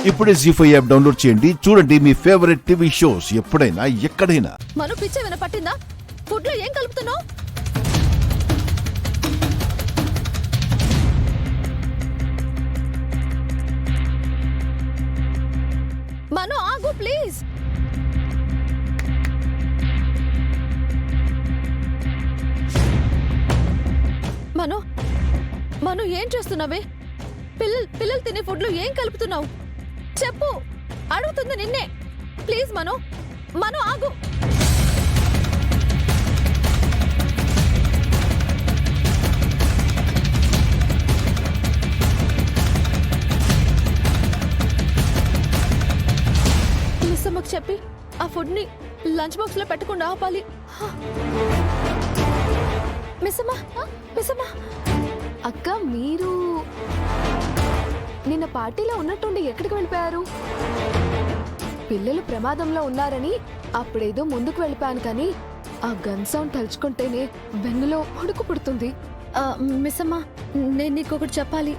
ఇప్పుడే జీ5 app download చేయండి. చూడండి మీ ఫేవరెట్ టీవీ షోస్ ఎప్పుడైనా ఎక్కడైనా. మను పిచ్చేమైనా పట్టిందా? ఫుడ్ లో ఏం కలుపుతున్నావు? మను ఆగు ప్లీజ్. మను మను ఏం చేస్తున్నావే? పిల్లలు తినే ఫుడ్ లో ఏం కలుపుతున్నావు? చెప్పు, అడుగుతుంది నిన్నే. ప్లీజ్ మను, మను ఆగు. మిస్సమ్మకు చెప్పి ఆ ఫుడ్ ని లంచ్ బాక్స్ లో పెట్టకుండా ఆపాలి. మిస్సమ్మా అక్క, మీరు నిన్న పార్టీలో ఉన్నట్టుండి ఎక్కడికి వెళ్ళిపోయారు? పిల్లలు ప్రమాదంలో ఉన్నారని అప్పుడేదో ముందుకు వెళ్ళిపోయాను, కానీ ఆ గన్ సౌండ్ తలుచుకుంటేనే వెన్నులో ఉడుకు పుడుతుంది. మిస్సమ్మా, నేను నీకొకటి చెప్పాలి.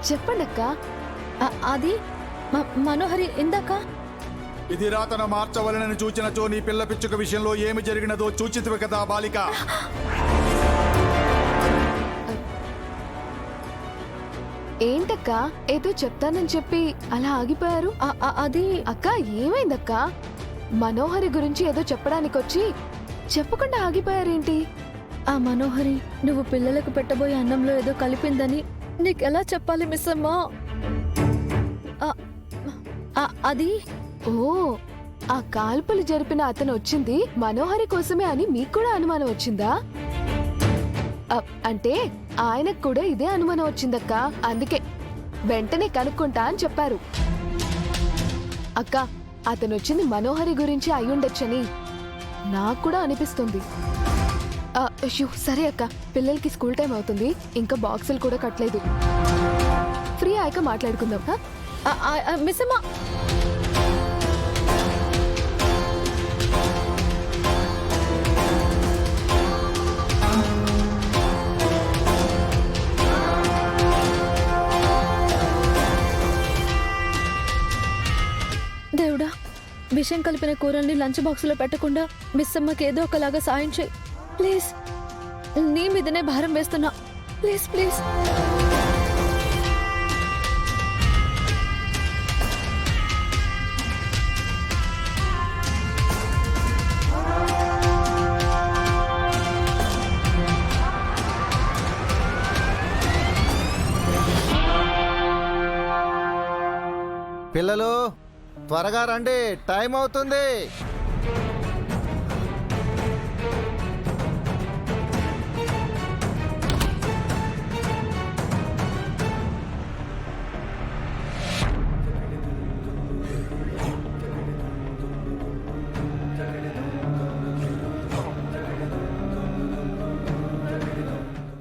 చెప్పండి అక్క. అది మనోహరి ఇందాక ఇది రాతను మార్చవలనని చూచినచో నీ పిల్ల పిచ్చుక విషయంలో ఏమి జరిగినదో చూచితివి కదా బాలిక. ఏంటక్క, ఏదో చెప్తానని చెప్పి అలా ఆగిపోయారు? అది అక్క, ఏమైందక్క? మనోహరి గురించి ఏదో చెప్పడానికి వచ్చి చెప్పకుండా ఆగిపోయారేంటి? ఆ మనోహరి నువ్వు పిల్లలకు పెట్టబోయే అన్నంలో ఏదో కలిపిందని నీకెలా చెప్పాలి మిస్సమ్మా? అది ఓ, ఆ కాల్పులు జరిపిన అతను వచ్చింది మనోహరి కోసమే అని మీకు కూడా అనుమానం వచ్చిందా? అంటే ఆయనకు కూడా ఇదే అనుమానం వచ్చిందక్క, అందుకే వెంటనే కనుక్కుంటా అని చెప్పారు. అక్క, అతను వచ్చింది మనోహరి గురించి అయ్యుండొచ్చని నాకు కూడా అనిపిస్తుంది. సరే అక్క, పిల్లలకి స్కూల్ టైం అవుతుంది, ఇంకా బాక్సులు కూడా కట్టలేదు. ఫ్రీ అయ్యాక మాట్లాడుకుందాం. మిస్సమ్మా, దేవుడా, విషం కలిపిన కూరల్ని లంచ్ బాక్స్ లో పెట్టకుండా మిస్సమ్మకి ఏదో ఒకలాగా సాయం చేయి ప్లీజ్. నీ మీదనే భారం వేస్తున్నా, ప్లీజ్ ప్లీజ్. పిల్లలు త్వరగా రండి, టైం అవుతుంది.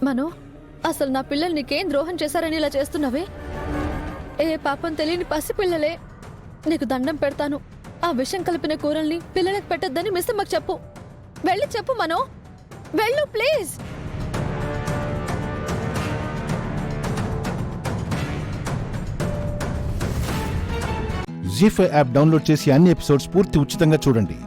మను, అసలు నా పిల్లలు నీకేం ద్రోహం చేశారని ఇలా చేస్తున్నావే? ఏ పాపం తెలియని పసిపిల్లలే. నీకు దండం పెడతాను, ఆ విషం కలిపిన కూరల్ని పిల్లలకు పెట్టొద్దని మిస్సమ్మకు చెప్పు. వెళ్ళి చెప్పు మను, వెళ్ళు ప్లీజ్. జీ5 యాప్ డౌన్లోడ్ చేసి అన్ని ఎపిసోడ్స్ పూర్తి ఉచితంగా చూడండి.